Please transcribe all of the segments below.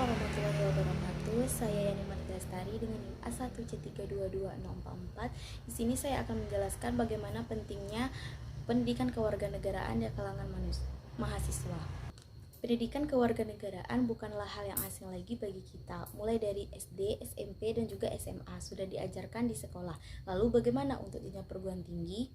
warahmatullahi wabarakatuh. Saya Yani Margastari dengan NIM A1C322644. Di sini saya akan menjelaskan bagaimana pentingnya pendidikan kewarganegaraan di kalangan mahasiswa. Pendidikan kewarganegaraan bukanlah hal yang asing lagi bagi kita. Mulai dari SD, SMP, dan juga SMA sudah diajarkan di sekolah. Lalu bagaimana untuk jenjang perguruan tinggi?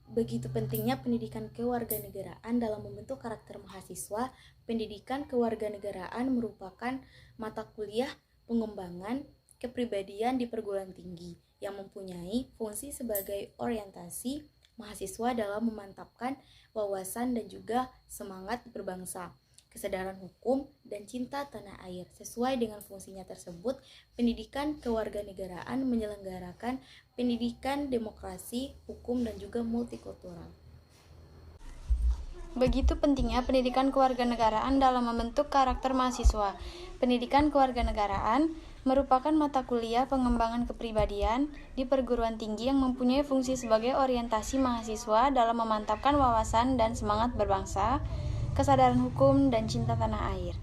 Begitu pentingnya pendidikan kewarganegaraan dalam membentuk karakter mahasiswa. Pendidikan kewarganegaraan merupakan mata kuliah pengembangan kepribadian di perguruan tinggi yang mempunyai fungsi sebagai orientasi mahasiswa dalam memantapkan wawasan dan juga semangat berbangsa, kesadaran hukum, dan cinta tanah air. Sesuai dengan fungsinya tersebut, pendidikan kewarganegaraan menyelenggarakan pendidikan demokrasi, hukum, dan juga multikultural. Begitu pentingnya pendidikan kewarganegaraan dalam membentuk karakter mahasiswa. Pendidikan kewarganegaraan merupakan mata kuliah pengembangan kepribadian di perguruan tinggi yang mempunyai fungsi sebagai orientasi mahasiswa dalam memantapkan wawasan dan semangat berbangsa, kesadaran hukum, dan cinta tanah air.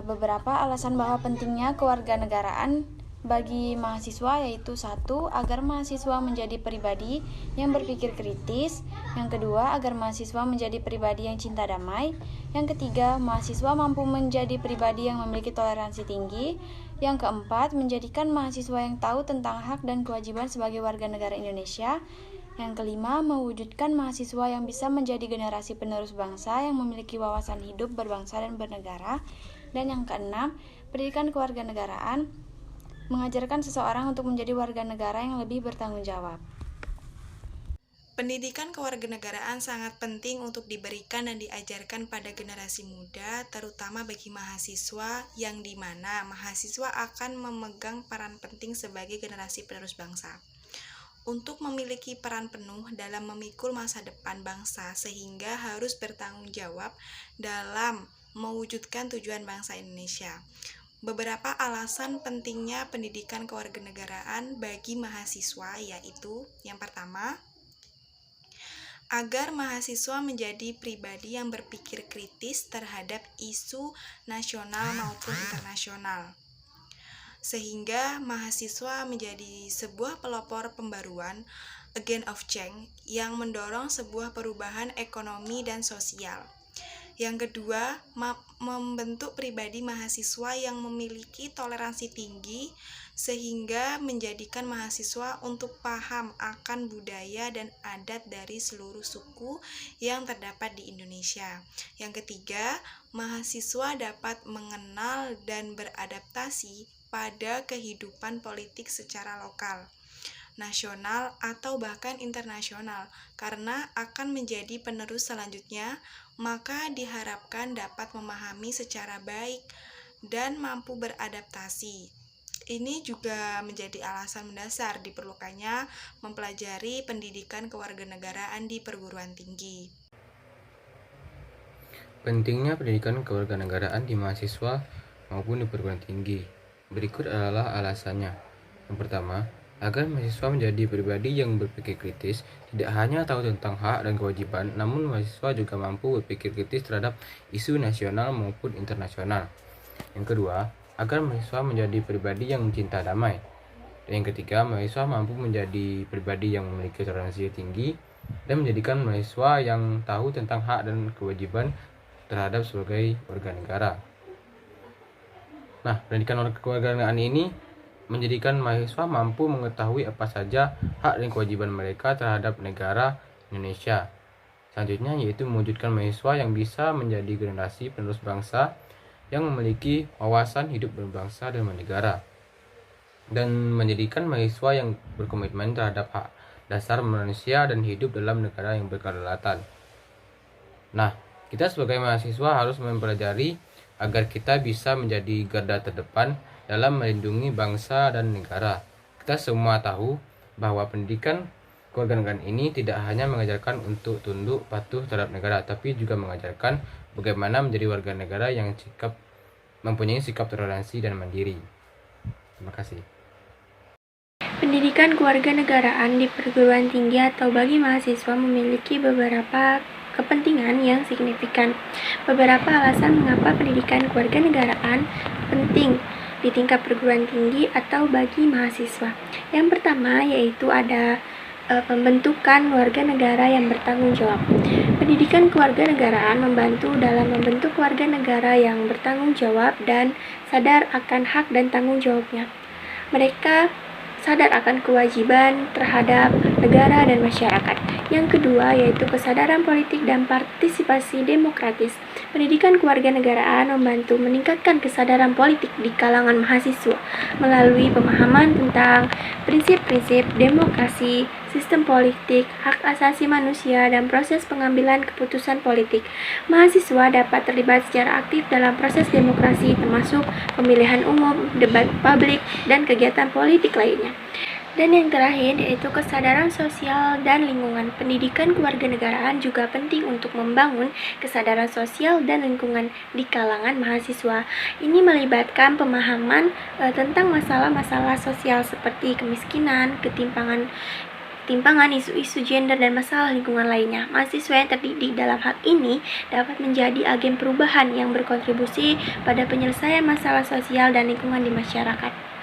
Beberapa alasan bahwa pentingnya kewarganegaraan bagi mahasiswa yaitu: 1. Agar mahasiswa menjadi pribadi yang berpikir kritis. Yang kedua, agar mahasiswa menjadi pribadi yang cinta damai. Yang ketiga, mahasiswa mampu menjadi pribadi yang memiliki toleransi tinggi. Yang keempat, menjadikan mahasiswa yang tahu tentang hak dan kewajiban sebagai warga negara Indonesia. Yang kelima, mewujudkan mahasiswa yang bisa menjadi generasi penerus bangsa yang memiliki wawasan hidup berbangsa dan bernegara. Dan yang keenam, pendidikan kewarganegaraan mengajarkan seseorang untuk menjadi warga negara yang lebih bertanggung jawab. Pendidikan kewarganegaraan sangat penting untuk diberikan dan diajarkan pada generasi muda, terutama bagi mahasiswa, yang dimana mahasiswa akan memegang peran penting sebagai generasi penerus bangsa. Untuk memiliki peran penuh dalam memikul masa depan bangsa, sehingga harus bertanggung jawab dalam mewujudkan tujuan bangsa Indonesia. Beberapa alasan pentingnya pendidikan kewarganegaraan bagi mahasiswa yaitu: yang pertama, agar mahasiswa menjadi pribadi yang berpikir kritis terhadap isu nasional maupun internasional, sehingga mahasiswa menjadi sebuah pelopor pembaruan, agent of change, yang mendorong sebuah perubahan ekonomi dan sosial. Yang kedua, membentuk pribadi mahasiswa yang memiliki toleransi tinggi sehingga menjadikan mahasiswa untuk paham akan budaya dan adat dari seluruh suku yang terdapat di Indonesia. Yang ketiga, mahasiswa dapat mengenal dan beradaptasi pada kehidupan politik secara lokal, nasional, atau bahkan internasional, karena akan menjadi penerus selanjutnya, maka diharapkan dapat memahami secara baik dan mampu beradaptasi. Ini juga menjadi alasan mendasar diperlukannya mempelajari pendidikan kewarganegaraan di perguruan tinggi. Pentingnya pendidikan kewarganegaraan di mahasiswa maupun di perguruan tinggi. Berikut adalah alasannya. Yang pertama, agar mahasiswa menjadi pribadi yang berpikir kritis, tidak hanya tahu tentang hak dan kewajiban, namun mahasiswa juga mampu berpikir kritis terhadap isu nasional maupun internasional. Yang kedua, agar mahasiswa menjadi pribadi yang cinta damai. Dan yang ketiga, mahasiswa mampu menjadi pribadi yang memiliki toleransi tinggi dan menjadikan mahasiswa yang tahu tentang hak dan kewajiban terhadap sebagai warga negara. Nah, pendidikan kewarganegaraan ini menjadikan mahasiswa mampu mengetahui apa saja hak dan kewajiban mereka terhadap negara Indonesia. Selanjutnya yaitu mewujudkan mahasiswa yang bisa menjadi generasi penerus bangsa yang memiliki wawasan hidup berbangsa dan bernegara, dan menjadikan mahasiswa yang berkomitmen terhadap hak dasar manusia dan hidup dalam negara yang berkedaulatan. Nah, kita sebagai mahasiswa harus mempelajari agar kita bisa menjadi garda terdepan dalam melindungi bangsa dan negara. Kita semua tahu bahwa pendidikan kewarganegaraan ini tidak hanya mengajarkan untuk tunduk patuh terhadap negara, tapi juga mengajarkan bagaimana menjadi warga negara yang mempunyai sikap toleransi dan mandiri. Terima kasih. Pendidikan kewarganegaraan di perguruan tinggi atau bagi mahasiswa memiliki beberapa kepentingan yang signifikan. Beberapa alasan mengapa pendidikan kewarganegaraan penting di tingkat perguruan tinggi atau bagi mahasiswa. Yang pertama yaitu ada pembentukan warga negara yang bertanggung jawab. Pendidikan kewarganegaraan membantu dalam membentuk warga negara yang bertanggung jawab dan sadar akan hak dan tanggung jawabnya. Mereka sadar akan kewajiban terhadap negara dan masyarakat. Yang kedua yaitu kesadaran politik dan partisipasi demokratis. Pendidikan kewarganegaraan membantu meningkatkan kesadaran politik di kalangan mahasiswa melalui pemahaman tentang prinsip-prinsip demokrasi, sistem politik, hak asasi manusia, dan proses pengambilan keputusan politik. Mahasiswa dapat terlibat secara aktif dalam proses demokrasi termasuk pemilihan umum, debat publik, dan kegiatan politik lainnya. Dan yang terakhir yaitu kesadaran sosial dan lingkungan. Pendidikan kewarganegaraan juga penting untuk membangun kesadaran sosial dan lingkungan di kalangan mahasiswa. Ini melibatkan pemahaman tentang masalah-masalah sosial seperti kemiskinan, ketimpangan, isu-isu gender, dan masalah lingkungan lainnya. Mahasiswa yang terdidik dalam hal ini dapat menjadi agen perubahan yang berkontribusi pada penyelesaian masalah sosial dan lingkungan di masyarakat.